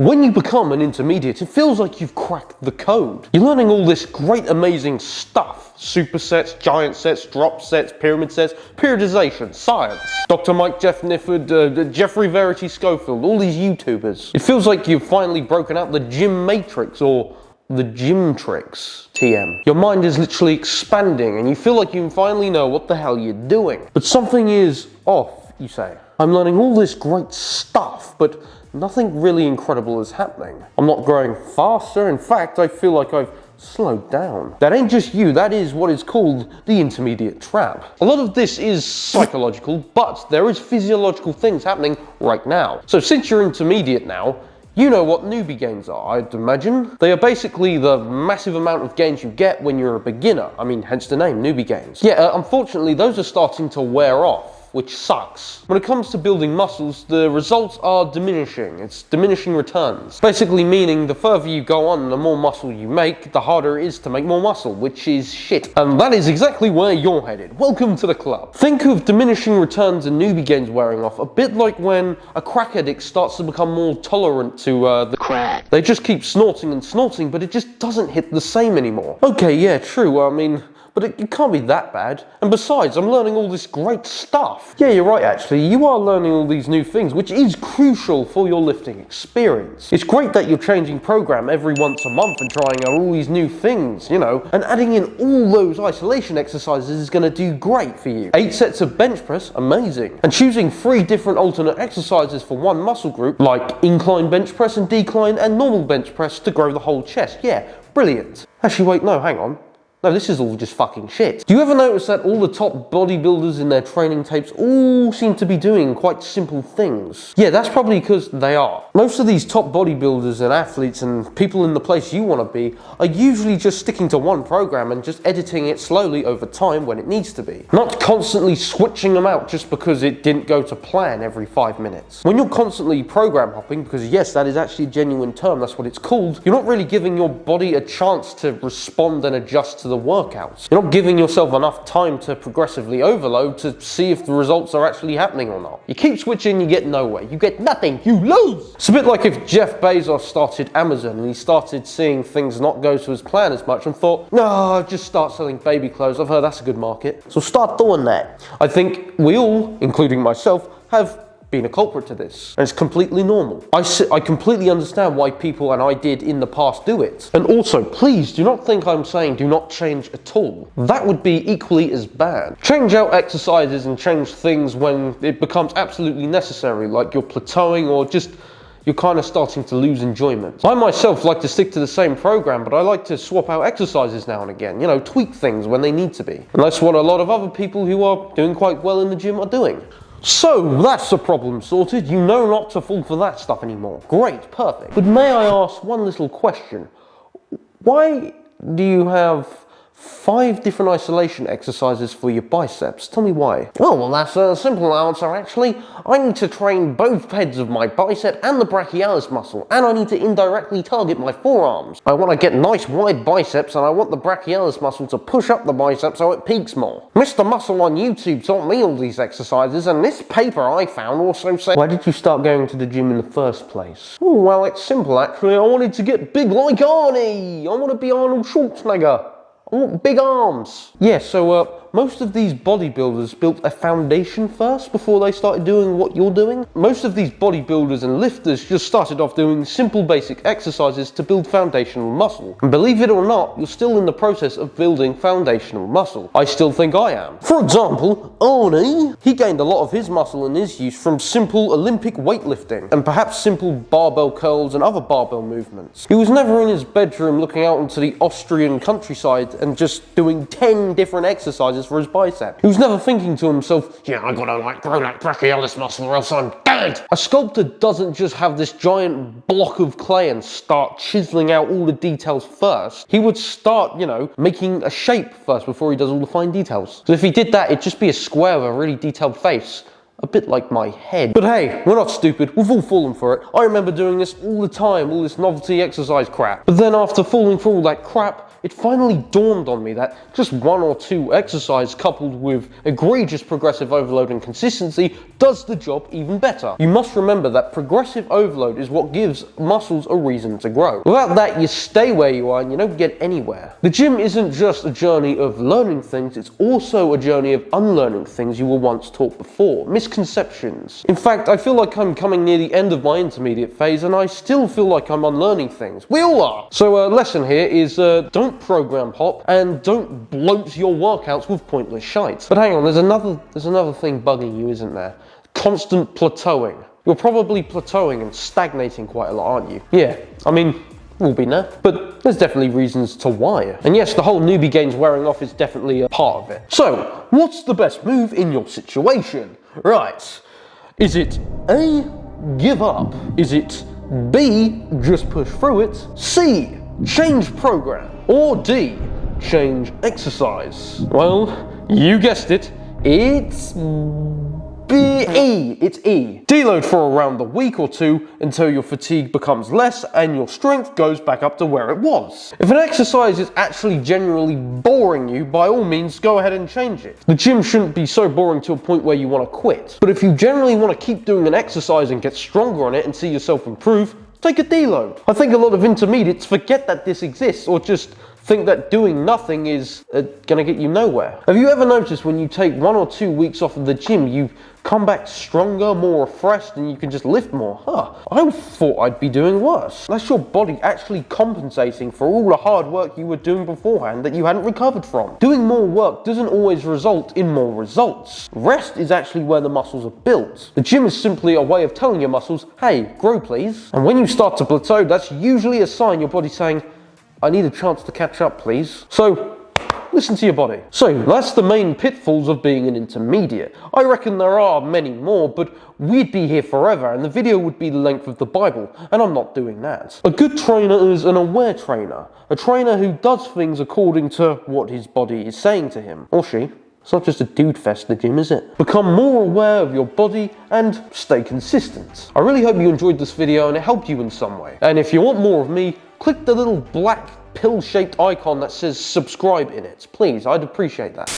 When you become an intermediate, it feels like you've cracked the code. You're learning all this great, amazing stuff. Supersets, giant sets, drop sets, pyramid sets, periodization, science. Dr. Mike Jeff Nifford, Jeffrey Verity Schofield, all these YouTubers. It feels like you've finally broken out the gym matrix, or the gym tricks, TM. Your mind is literally expanding and you feel like you finally know what the hell you're doing. But something is off, you say. I'm learning all this great stuff, but nothing really incredible is happening. I'm not growing faster. In fact, I feel like I've slowed down. That ain't just you, that is what is called the intermediate trap. A lot of this is psychological, but there is physiological things happening right now. So since you're intermediate now, you know what newbie gains are, I'd imagine. They are basically the massive amount of gains you get when you're a beginner. I mean, hence the name, newbie gains. Yeah, unfortunately, those are starting to wear off, which sucks. When it comes to building muscles, the results are diminishing. It's diminishing returns. Basically meaning the further you go on, the more muscle you make, the harder it is to make more muscle, which is shit. And that is exactly where you're headed. Welcome to the club. Think of diminishing returns and newbie gains wearing off a bit like when a crack addict starts to become more tolerant to the crack. They just keep snorting and snorting, but it just doesn't hit the same anymore. Okay, yeah, true. I mean, but it can't be that bad. And besides, I'm learning all this great stuff. Yeah, you're right, actually. You are learning all these new things, which is crucial for your lifting experience. It's great that you're changing program every once a month and trying out all these new things, you know, and adding in all those isolation exercises is going to do great for you. 8 sets of bench press, amazing. And choosing 3 different alternate exercises for one muscle group, like incline bench press and decline and normal bench press to grow the whole chest. Yeah, brilliant. Actually, wait, no, hang on. No, this is all just fucking shit. Do you ever notice that all the top bodybuilders in their training tapes all seem to be doing quite simple things? Yeah, that's probably because they are. Most of these top bodybuilders and athletes and people in the place you want to be are usually just sticking to one program and just editing it slowly over time when it needs to be. Not constantly switching them out just because it didn't go to plan every 5 minutes. When you're constantly program hopping, because yes, that is actually a genuine term, that's what it's called, you're not really giving your body a chance to respond and adjust to the workouts. You're not giving yourself enough time to progressively overload to see if the results are actually happening or not. You keep switching, you get nowhere. You get nothing, you lose! It's a bit like if Jeff Bezos started Amazon and he started seeing things not go to his plan as much and thought, no, just start selling baby clothes. I've heard that's a good market. So start doing that. I think we all, including myself, have been a culprit to this, and it's completely normal. I completely understand why people, and I did in the past, do it. And also, please do not think I'm saying do not change at all. That would be equally as bad. Change out exercises and change things when it becomes absolutely necessary, like you're plateauing or just you're kind of starting to lose enjoyment. I myself like to stick to the same program, but I like to swap out exercises now and again, you know, tweak things when they need to be. And that's what a lot of other people who are doing quite well in the gym are doing. So, that's the problem sorted. You know not to fall for that stuff anymore. Great, perfect. But may I ask one little question? Why do you have 5 different isolation exercises for your biceps? Tell me why. Well, that's a simple answer actually. I need to train both heads of my bicep and the brachialis muscle, and I need to indirectly target my forearms. I want to get nice wide biceps, and I want the brachialis muscle to push up the bicep so it peaks more. Mr. Muscle on YouTube taught me all these exercises, and this paper I found also said... Why did you start going to the gym in the first place? Oh, well, it's simple actually. I wanted to get big like Arnie. I want to be Arnold Schwarzenegger. I want big arms. Yeah, so most of these bodybuilders built a foundation first before they started doing what you're doing. Most of these bodybuilders and lifters just started off doing simple basic exercises to build foundational muscle. And believe it or not, you're still in the process of building foundational muscle. I still think I am. For example, Arnie, he gained a lot of his muscle and his use from simple Olympic weightlifting and perhaps simple barbell curls and other barbell movements. He was never in his bedroom looking out into the Austrian countryside and just doing 10 different exercises for his bicep. He was never thinking to himself, yeah, I gotta grow that brachialis muscle or else I'm dead. A sculptor doesn't just have this giant block of clay and start chiseling out all the details first. He would start, you know, making a shape first before he does all the fine details. So if he did that, it'd just be a square with a really detailed face. a bit like my head. But hey, we're not stupid, we've all fallen for it. I remember doing this all the time, all this novelty exercise crap. But then after falling for all that crap, it finally dawned on me that just 1 or 2 exercises coupled with egregious progressive overload and consistency does the job even better. You must remember that progressive overload is what gives muscles a reason to grow. Without that, you stay where you are and you don't get anywhere. The gym isn't just a journey of learning things, it's also a journey of unlearning things you were once taught before, misconceptions. In fact, I feel like I'm coming near the end of my intermediate phase and I still feel like I'm unlearning things. We all are! So a lesson here is don't program hop and don't bloat your workouts with pointless shite. But hang on, there's another thing bugging you, isn't there? Constant plateauing. You're probably plateauing and stagnating quite a lot, aren't you? Yeah, I mean, we'll be there. But there's definitely reasons to why. And yes, the whole newbie gains wearing off is definitely a part of it. So, what's the best move in your situation? Right. Is it A, give up? Is it B, just push through it? C, change program? Or D, change exercise? Well, you guessed it, it's It's E. Deload for around a week or 2 until your fatigue becomes less and your strength goes back up to where it was. If an exercise is actually genuinely boring you, by all means go ahead and change it. The gym shouldn't be so boring to a point where you want to quit. But if you generally want to keep doing an exercise and get stronger on it and see yourself improve, take a deload. I think a lot of intermediates forget that this exists or just think that doing nothing is gonna get you nowhere. Have you ever noticed when you take 1 or 2 weeks off of the gym, you come back stronger, more refreshed, and you can just lift more? I thought I'd be doing worse. That's your body actually compensating for all the hard work you were doing beforehand that you hadn't recovered from. Doing more work doesn't always result in more results. Rest is actually where the muscles are built. The gym is simply a way of telling your muscles, hey, grow please. And when you start to plateau, that's usually a sign your body's saying, I need a chance to catch up, please. So, listen to your body. So, that's the main pitfalls of being an intermediate. I reckon there are many more, but we'd be here forever and the video would be the length of the Bible, and I'm not doing that. A good trainer is an aware trainer. A trainer who does things according to what his body is saying to him, or she. It's not just a dude fest, the gym, is it? Become more aware of your body and stay consistent. I really hope you enjoyed this video and it helped you in some way. And if you want more of me, click the little black pill-shaped icon that says subscribe in it. Please, I'd appreciate that.